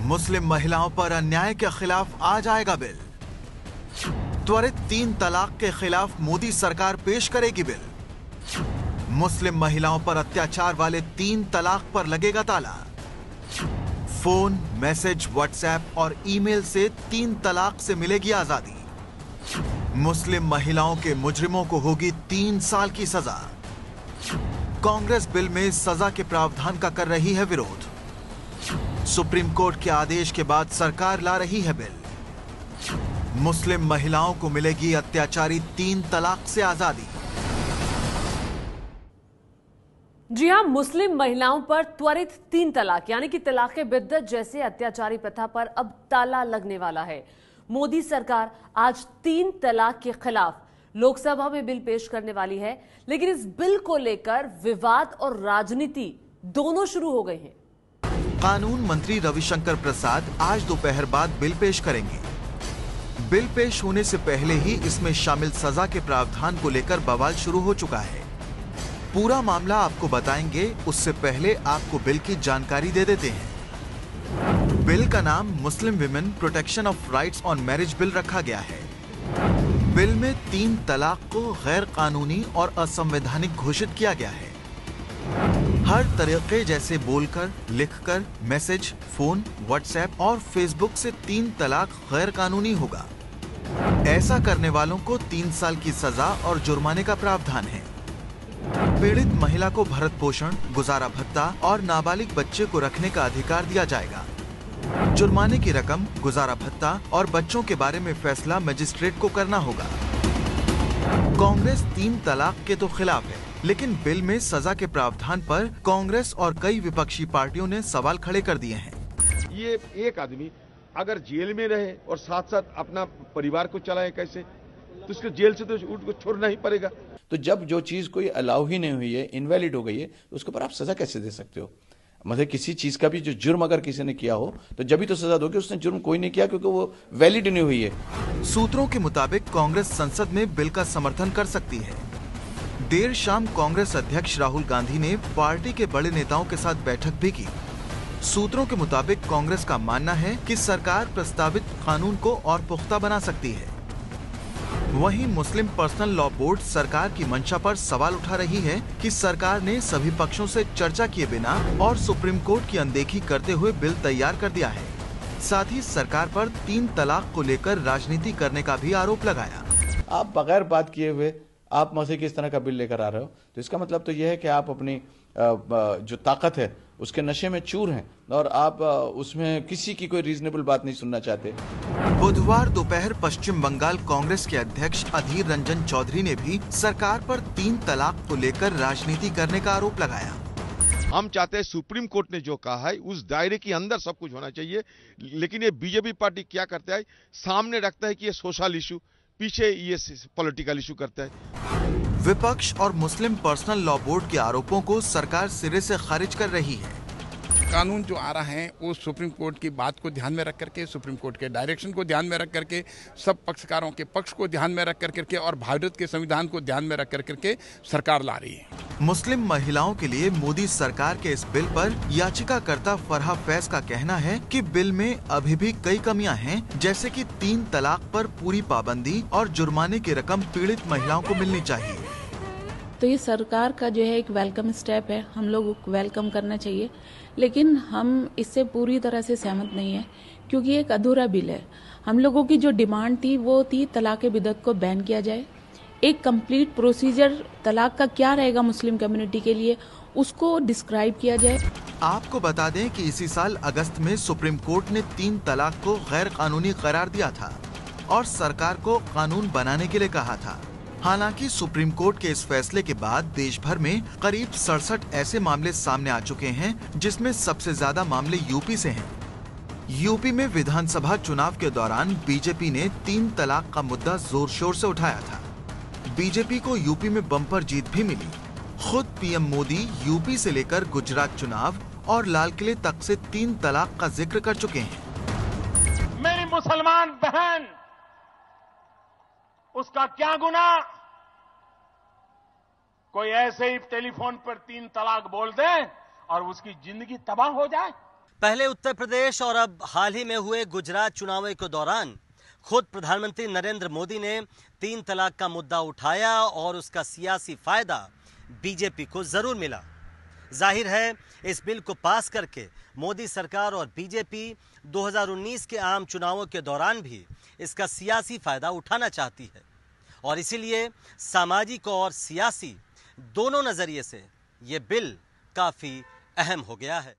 मुस्लिम महिलाओं पर अन्याय के खिलाफ आ जाएगा बिल। त्वरित 3 तलाक के खिलाफ मोदी सरकार पेश करेगी बिल। मुस्लिम महिलाओं पर अत्याचार वाले 3 तलाक पर लगेगा ताला। फोन, मैसेज, व्हाट्सएप और ईमेल से 3 तलाक से मिलेगी आजादी। मुस्लिम महिलाओं के मुजरिमों को होगी 3 साल की सजा। कांग्रेस बिल में सजा के प्रावधान का कर रही है विरोध। सुप्रीम कोर्ट के आदेश के बाद सरकार ला रही है बिल। मुस्लिम महिलाओं को मिलेगी अत्याचारी 3 तलाक से आजादी। जी हां, मुस्लिम महिलाओं पर त्वरित 3 तलाक यानी कि तलाक़े बिद्दत जैसे अत्याचारी प्रथा पर अब ताला लगने वाला है। मोदी सरकार आज 3 तलाक के खिलाफ लोकसभा में बिल पेश करने वाली है, लेकिन इस बिल को लेकर विवाद और राजनीति दोनों शुरू हो गए हैं। कानून मंत्री रविशंकर प्रसाद आज दोपहर बाद बिल पेश करेंगे। बिल पेश होने से पहले ही इसमें शामिल सजा के प्रावधान को लेकर बवाल शुरू हो चुका है। पूरा मामला आपको बताएंगे, उससे पहले आपको बिल की जानकारी दे देते हैं। बिल का नाम Muslim women protection of rights on marriage bill रखा गया है। बिल में 3 तलाक को गैर कानूनी और असंवैधानिक घोषित किया गया है। हर तरीके जैसे बोलकर, लिखकर, मैसेज, फोन, व्हाट्सएप और फेसबुक से 3 तलाक गैर कानूनी होगा। ऐसा करने वालों को 3 साल की सजा और जुर्माने का प्रावधान है। पीड़ित महिला को भरण पोषण, गुजारा भत्ता और नाबालिग बच्चे को रखने का अधिकार दिया जाएगा। जुर्माने की रकम, गुजारा भत्ता और बच्चों के बारे में फैसला मजिस्ट्रेट को करना होगा। कांग्रेस 3 तलाक के तो खिलाफ है, लेकिन बिल में सजा के प्रावधान पर कांग्रेस और कई विपक्षी पार्टियों ने सवाल खड़े कर दिए हैं। ये एक आदमी अगर जेल में रहे और साथ साथ अपना परिवार को चलाए कैसे, तो उसको जेल से तो उसको छोड़ना ही पड़ेगा। तो जब जो चीज कोई अलाउ ही नहीं हुई है, इनवैलिड हो गई है, तो उसके ऊपर आप सजा कैसे दे सकते हो? मतलब किसी चीज का भी जो जुर्म अगर किसी ने किया हो तो जब भी तो सजा दोगे। उसने जुर्म कोई नहीं किया क्योंकि वो वैलिड नहीं हुई है। सूत्रों के मुताबिक कांग्रेस संसद में बिल का समर्थन कर सकती है। देर शाम कांग्रेस अध्यक्ष राहुल गांधी ने पार्टी के बड़े नेताओं के साथ बैठक भी की। सूत्रों के मुताबिक कांग्रेस का मानना है कि सरकार प्रस्तावित कानून को और पुख्ता बना सकती है। वहीं मुस्लिम पर्सनल लॉ बोर्ड सरकार की मंशा पर सवाल उठा रही है कि सरकार ने सभी पक्षों से चर्चा किए बिना और सुप्रीम कोर्ट की अनदेखी करते हुए बिल तैयार कर दिया है। साथ ही सरकार पर 3 तलाक को लेकर राजनीति करने का भी आरोप लगाया। आप बगैर बात किए हुए आप मुझे किस तरह का बिल लेकर आ रहे हो, तो इसका मतलब तो यह है कि आप अपनी जो ताकत है उसके नशे में चूर हैं और आप उसमें किसी की कोई रीजनेबल बात नहीं सुनना चाहते। बुधवार दोपहर पश्चिम बंगाल कांग्रेस के अध्यक्ष अधीर रंजन चौधरी ने भी सरकार पर 3 तलाक को लेकर राजनीति करने का आरोप लगाया। हम चाहते हैं सुप्रीम कोर्ट ने जो कहा है उस दायरे के अंदर सब कुछ होना चाहिए, लेकिन ये बीजेपी पार्टी क्या करता है, सामने रखता है कि ये सोशल इशू, पीछे ये पॉलिटिकल इशू करता है। विपक्ष और मुस्लिम पर्सनल लॉ बोर्ड के आरोपों को सरकार सिरे से खारिज कर रही है। कानून जो आ रहा है वो सुप्रीम कोर्ट की बात को ध्यान में रख करके, सुप्रीम कोर्ट के डायरेक्शन को ध्यान में रख करके, सब पक्षकारों के पक्ष को ध्यान में रख करके और भारत के संविधान को ध्यान में रख करके सरकार ला रही है। मुस्लिम महिलाओं के लिए मोदी सरकार के इस बिल पर याचिकाकर्ता फरहा फैज का कहना है कि बिल में अभी भी कई कमियां हैं, जैसे कि 3 तलाक पर पूरी पाबंदी और जुर्माने की रकम पीड़ित महिलाओं को मिलनी चाहिए। तो ये सरकार का जो है एक वेलकम स्टेप है, हम लोग वेलकम करना चाहिए, लेकिन हम इससे पूरी तरह से सहमत नहीं है क्योंकि एक अधूरा बिल है। हम लोगों की जो डिमांड थी वो थी तलाक़े बिदअत को बैन किया जाए। एक कंप्लीट प्रोसीजर तलाक का क्या रहेगा मुस्लिम कम्युनिटी के लिए उसको डिस्क्राइब किया जाए। आपको बता दें कि इसी साल अगस्त में सुप्रीम कोर्ट ने 3 तलाक को गैर कानूनी करार दिया था और सरकार को कानून बनाने के लिए कहा था। हालांकि सुप्रीम कोर्ट के इस फैसले के बाद देश भर में करीब 67 ऐसे मामले सामने आ चुके हैं, जिसमें सबसे ज्यादा मामले यूपी से हैं। यूपी में विधानसभा चुनाव के दौरान बीजेपी ने 3 तलाक का मुद्दा जोर शोर से उठाया था। बीजेपी को यूपी में बम्पर जीत भी मिली। खुद पीएम मोदी यूपी से लेकर गुजरात चुनाव और लाल किले तक से 3 तलाक का जिक्र कर चुके हैं। मेरी मुसलमान बहन, उसका क्या गुनाह? कोई ऐसे ही टेलीफोन पर 3 तलाक बोल दे और उसकी जिंदगी तबाह हो जाए। पहले उत्तर प्रदेश और अब हाल ही में हुए गुजरात चुनावों के दौरान खुद प्रधानमंत्री नरेंद्र मोदी ने 3 तलाक का मुद्दा उठाया और उसका सियासी फायदा बीजेपी को जरूर मिला। जाहिर है इस बिल को पास करके मोदी सरकार और बीजेपी 2019 के आम चुनावों के दौरान भी इसका सियासी फायदा उठाना चाहती है और इसीलिए सामाजिक और सियासी दोनों नजरिए से ये बिल काफी अहम हो गया है।